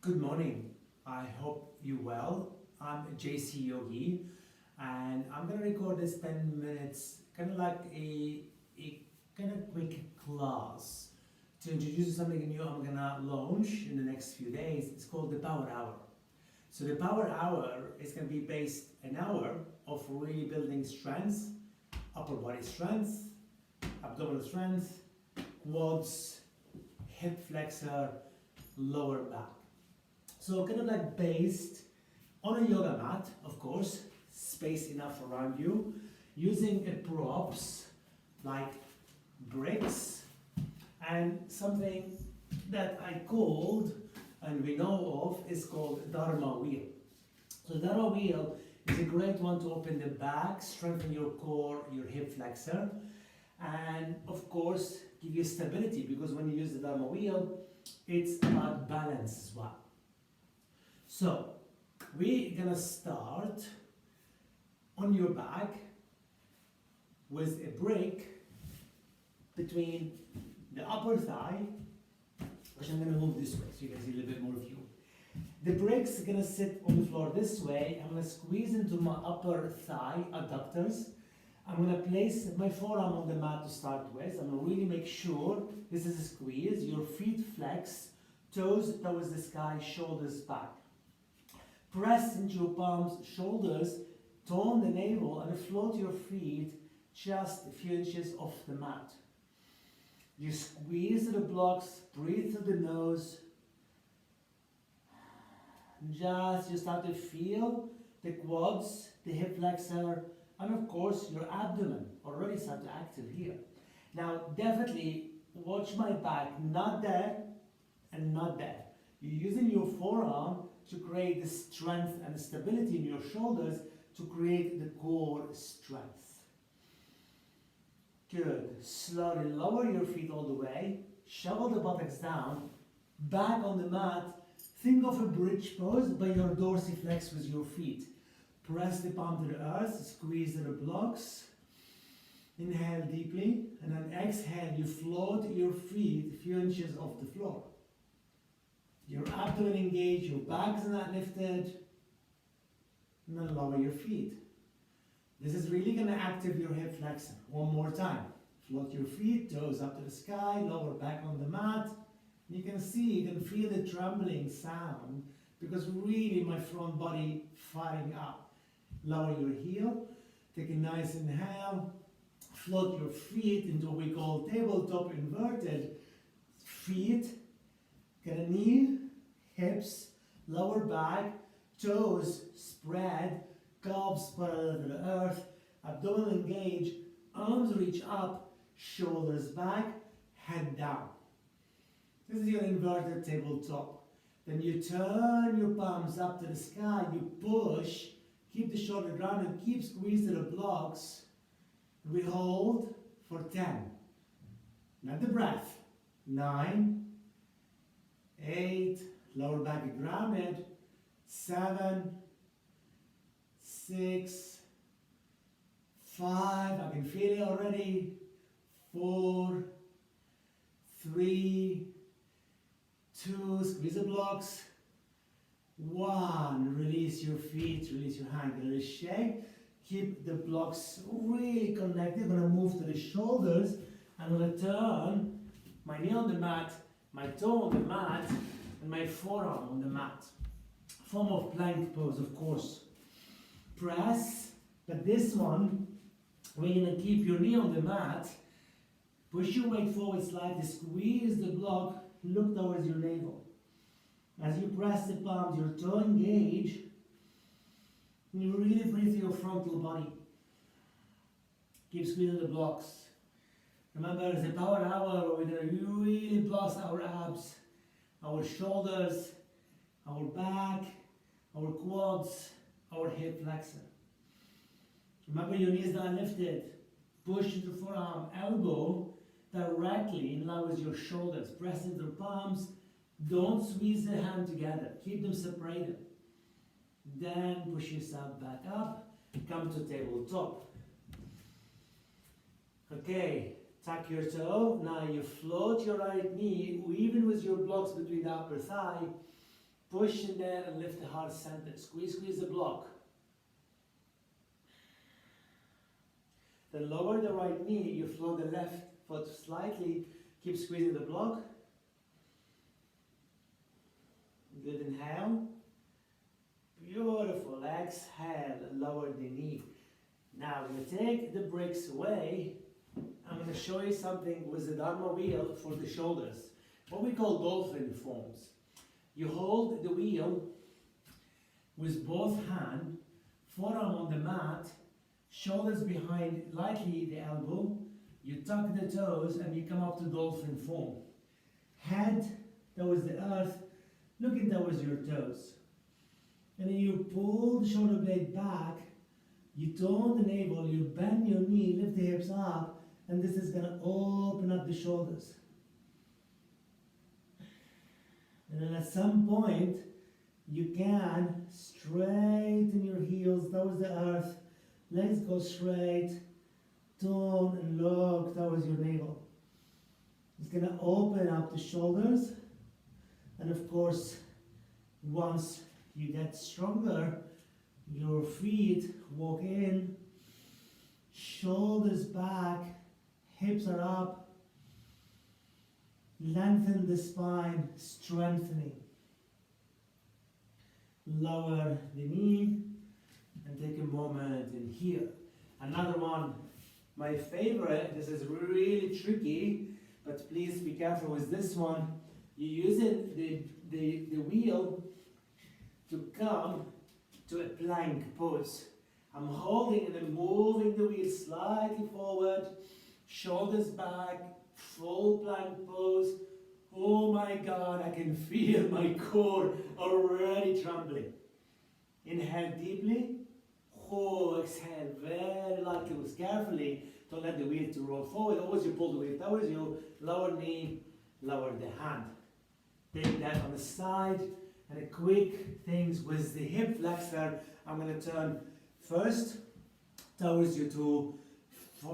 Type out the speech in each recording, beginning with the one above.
Good morning. I hope you well. I'm JCYOGI and I'm gonna record this 10 minutes, kind of like a kind of quick class to introduce you something new I'm gonna launch in the next few days. It's called the Power Hour. So the Power Hour is gonna be based an hour of really building strength, upper body strength, abdominal strength, quads, hip flexor, lower back. So kind of like based on a yoga mat, of course, space enough around you, using props like bricks and something that I called and we know of is called dharma wheel. So dharma wheel is a great one to open the back, strengthen your core, your hip flexor, and of course give you stability, because when you use the dharma wheel, it's about balance as well. So we're gonna start on your back with a brick between the upper thigh, which I'm gonna move this way so you can see a little bit more view. The brick's gonna sit on the floor this way. I'm gonna squeeze into my upper thigh adductors. I'm gonna place my forearm on the mat to start with. I'm gonna really make sure this is a squeeze. Your feet flex, toes towards the sky, shoulders back. Press into your palms, shoulders, tone the navel, and float your feet just a few inches off the mat. You squeeze the blocks, breathe through the nose. Just you start to feel the quads, the hip flexor, and of course your abdomen already start to active here. Now definitely watch my back, not there and not there. You're using your forearm to create the strength and stability in your shoulders to create the core strength. Good. Slowly lower your feet all the way, shovel the buttocks down, back on the mat. Think of a bridge pose, but your dorsiflex with your feet. Press the palm to the earth, squeeze the blocks. Inhale deeply, and then exhale, you float your feet a few inches off the floor. Your abdomen engaged, your back's not lifted, and then lower your feet. This is really going to activate your hip flexor. One more time. Float your feet, toes up to the sky, lower back on the mat. You can see, you can feel the trembling sound, because really my front body firing up. Lower your heel, take a nice inhale, float your feet into what we call tabletop inverted. Feet, get a knee, hips, lower back, toes spread, calves parallel to the earth, abdominal engage, arms reach up, shoulders back, head down. This is your inverted tabletop. Then you turn your palms up to the sky, you push, keep the shoulder down and keep squeezing the blocks. We hold for 10. Let the breath. 9, 8, lower back grounded. 7, 6, 5, I can feel it already. 4, 3, 2, squeeze the blocks. 1, release your feet, release your hand, give it a shake. Keep the blocks really connected. I'm going to move to the shoulders. I'm going to turn my knee on the mat, my toe on the mat, and my forearm on the mat. Form of plank pose, of course. Press, but this one, we're going to keep your knee on the mat. Push your weight forward slightly, squeeze the block, look towards your navel. As you press the palms, your toe engage. You really breathe through your frontal body. Keep squeezing the blocks. Remember, it's a power hour where we're going to really blast our abs, our shoulders, our back, our quads, our hip flexor. Remember, your knees not lifted. Push into forearm, elbow directly in line with your shoulders. Press into the palms. Don't squeeze the hand together. Keep them separated. Then push yourself back up. Come to tabletop. Okay, tuck your toe. Now you float your right knee, even with your blocks between the upper thigh. Push in there and lift the heart center. Squeeze, squeeze the block. Then lower the right knee, you float the left foot slightly, keep squeezing the block. Good inhale. Beautiful, exhale, lower the knee. Now I'm going to take the bricks away. I'm going to show you something with the dharma wheel for the shoulders. What we call dolphin forms. You hold the wheel with both hands, forearm on the mat, shoulders behind, lightly the elbow, you tuck the toes and you come up to dolphin form. Head towards the earth, looking towards your toes. And then you pull the shoulder blade back, you tone the navel, you bend your knee, lift the hips up, and this is going to open up the shoulders. And then at some point, you can straighten your heels towards the earth, legs go straight, tone and look towards your navel. It's going to open up the shoulders, and of course, once you get stronger, your feet walk in, shoulders back, hips are up, lengthen the spine, strengthening. Lower the knee and take a moment in here. Another one, my favorite, this is really tricky, but please be careful with this one. You're using the wheel to come to a plank pose. I'm holding and then moving the wheel slightly forward, shoulders back, full plank pose. Oh my God, I can feel my core already trembling. Inhale deeply. Oh, exhale very lightly, carefully. Don't let the wheel to roll forward. Always you pull the wheel towards you. Lower knee, lower the hand. Take that on the side. And a quick things with the hip flexor. I'm going to turn first towards you to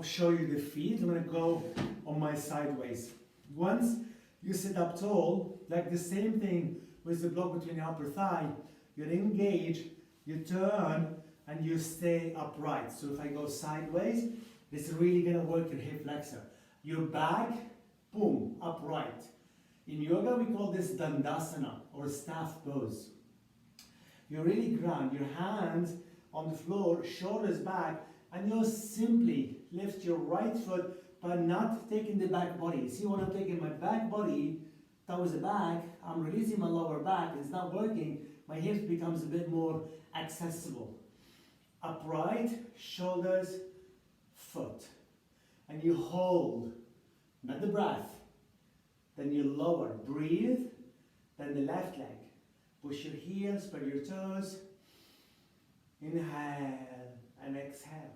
show you the feet. I'm going to go on my sideways. Once you sit up tall, like the same thing with the block between the upper thigh, you engage, you turn, and you stay upright. So if I go sideways, this is really going to work your hip flexor. Your back, boom, upright. In yoga, we call this dandasana, or staff pose. You really ground your hands on the floor, shoulders back, and you simply lift your right foot, but not taking the back body. See, when I'm taking my back body towards the back, I'm releasing my lower back. It's not working. My hips becomes a bit more accessible. Upright, shoulders, foot. And you hold, not the breath. Then you lower, breathe, then the left leg. Push your heels, spread your toes. Inhale and exhale.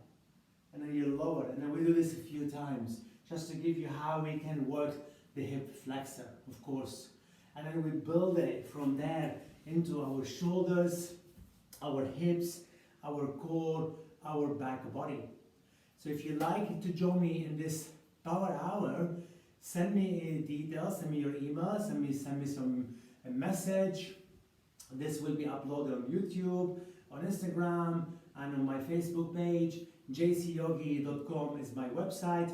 And then you lower. And then we do this a few times, just to give you how we can work the hip flexor, of course. And then we build it from there into our shoulders, our hips, our core, our back body. So if you like to join me in this power hour, send me details, send me your email, send me a message. This will be uploaded on YouTube, on Instagram, and on my Facebook page. JCYOGI.com is my website,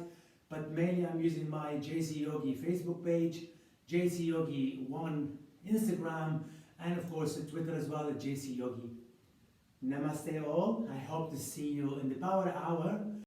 but mainly I'm using my JCYOGI Facebook page, JCYOGI1 Instagram, and of course Twitter as well at JCYOGI. Namaste all. I hope to see you in the Power Hour.